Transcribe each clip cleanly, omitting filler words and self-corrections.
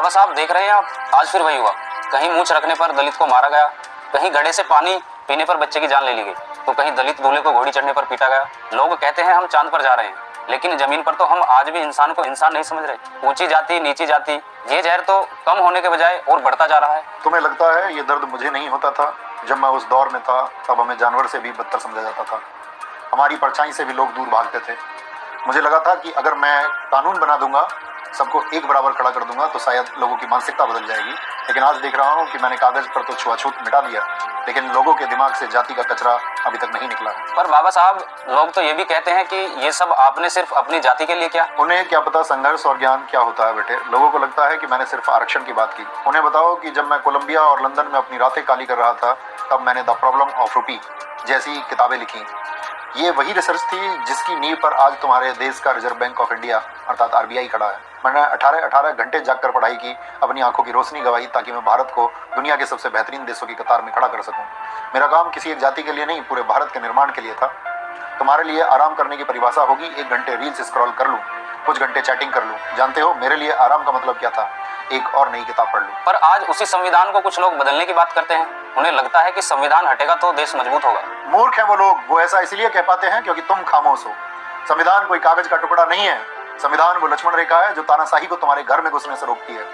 बाबा साहब देख रहे हैं आप, आज फिर वही हुआ। कहीं मूंछ रखने पर दलित को मारा गया, कहीं घड़े से पानी पीने पर बच्चे की जान ले ली गई, तो कहीं दलित दूल्हे को घोड़ी चढ़ने पर पीटा गया। लोग कहते हैं हम चांद पर जा रहे हैं, लेकिन जमीन पर तो हम आज भी इंसान को इंसान नहीं समझ रहे। ऊंची जाति नीची जाति, ये जहर तो कम होने के बजाय और बढ़ता जा रहा है। तुम्हें लगता है ये दर्द मुझे नहीं होता था? जब मैं उस दौर में था तब हमें जानवर से भी बदतर समझा जाता था। हमारी परछाई से भी लोग दूर भागते थे। मुझे लगा था कि अगर मैं कानून बना दूंगा, सबको एक बराबर खड़ा कर दूंगा, तो शायद लोगों की मानसिकता बदल जाएगी। लेकिन आज देख रहा हूँ कि मैंने कागज पर तो छुआछूत मिटा दिया, लेकिन लोगों के दिमाग से जाति का कचरा अभी तक नहीं निकला। पर बाबा साहब, लोग तो ये भी कहते हैं कि ये सब आपने सिर्फ अपनी जाति के लिए किया। उन्हें क्या पता संघर्ष और ज्ञान क्या होता है बेटे। लोगों को लगता है कि मैंने सिर्फ आरक्षण की बात की। उन्हें बताओ कि जब मैं कोलंबिया और लंदन में अपनी रातें काली कर रहा था, तब मैंने द प्रॉब्लम ऑफ रूपी जैसी किताबें लिखी। ये वही रिसर्च थी जिसकी नींव पर आज तुम्हारे देश का रिजर्व बैंक ऑफ इंडिया अर्थात RBI खड़ा है। मैंने 18 घंटे जागकर पढ़ाई की, अपनी आंखों की रोशनी गंवाई, ताकि मैं भारत को दुनिया के सबसे बेहतरीन देशों की कतार में खड़ा कर सकूं। मेरा काम किसी एक जाति के लिए नहीं, पूरे भारत के निर्माण के लिए था। तुम्हारे लिए आराम करने की परिभाषा होगी 1 घंटे रील्स स्क्रॉल कर लूं, कुछ घंटे चैटिंग कर लूं। जानते हो मेरे लिए आराम का मतलब क्या था? एक और नई किताब पढ़ लूं। पर आज उसी संविधान को कुछ लोग बदलने की बात करते हैं। उन्हें लगता है कि संविधान हटेगा तो देश मजबूत होगा। मूर्ख है वो लोग। वो ऐसा इसलिए कह पाते हैं क्योंकि तुम खामोश हो। संविधान कोई कागज का टुकड़ा नहीं है। संविधान वो लक्ष्मण रेखा है जो तानाशाही को तुम्हारे घर में घुसने से रोकती है।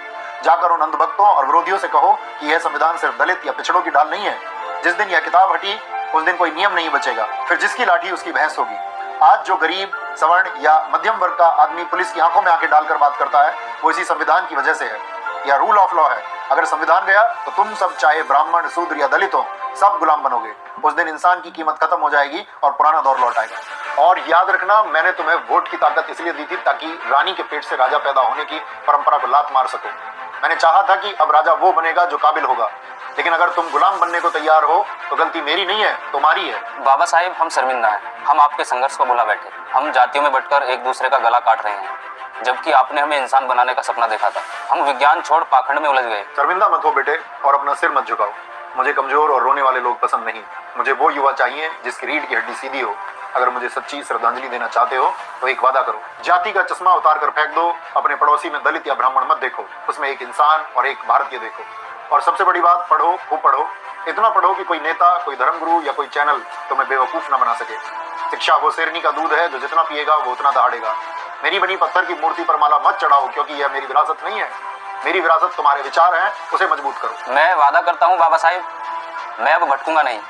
जाकर उन अंधभक्तों और विरोधियों से कहो कि यह संविधान सिर्फ दलित या पिछड़ों की डाल नहीं है। जिस दिन यह किताब हटी, उस दिन कोई नियम नहीं बचेगा। फिर जिसकी लाठी उसकी भैंस होगी। आज जो गरीब, सवर्ण या मध्यम वर्ग का आदमी पुलिस की आंखों में आके डालकर बात करता है, वो इसी संविधान की वजह से है। यह रूल ऑफ लॉ है। अगर संविधान गया तो तुम सब, चाहे ब्राह्मण, शूद्र या दलित हो, सब गुलाम बनोगे। उस दिन इंसान की कीमत खत्म हो जाएगी और पुराना दौर लौट आएगा। और याद रखना, मैंने तुम्हें वोट की ताकत इसलिए दी थी ताकि रानी के पेट से राजा पैदा होने की परंपरा को लात मार सको। मैंने चाहा था कि अब राजा वो बनेगा जो काबिल होगा। लेकिन अगर तुम गुलाम बनने को तैयार हो तो गलती मेरी नहीं है, तुम्हारी है। बाबा साहिब, हम शर्मिंदा हैं। हम आपके संघर्ष को भुला बैठे। हम जातियों में बंटकर एक दूसरे का गला काट रहे हैं, जबकि आपने हमें इंसान बनाने का सपना देखा था। हम विज्ञान छोड़ पाखंड में उलझ गए। शर्मिंदा मत हो बेटे, और अपना सिर मत झुकाओ। मुझे कमजोर और रोने वाले लोग पसंद नहीं। मुझे वो युवा चाहिए जिसकी रीढ़ की हड्डी सीधी हो। अगर मुझे सच्ची श्रद्धांजलि देना चाहते हो तो एक वादा करो, जाति का चश्मा उतार कर फेंक दो। अपने पड़ोसी में दलित या ब्राह्मण मत देखो, उसमें एक इंसान और एक भारतीय देखो। और सबसे बड़ी बात, पढ़ो, खूब पढ़ो। इतना पढ़ो कि कोई नेता, कोई धर्मगुरु या कोई चैनल तुम्हें बेवकूफ न बना सके। शिक्षा वो शेरनी का दूध है जो जितना पिएगा वो उतना दहाड़ेगा। मेरी बनी पत्थर की मूर्ति पर माला मत चढ़ाओ, क्योंकि यह मेरी विरासत नहीं है। मेरी विरासत तुम्हारे विचार हैं, उसे मजबूत करो। मैं वादा करता हूँ बाबा साहिब, मैं अब भटकूंगा नहीं।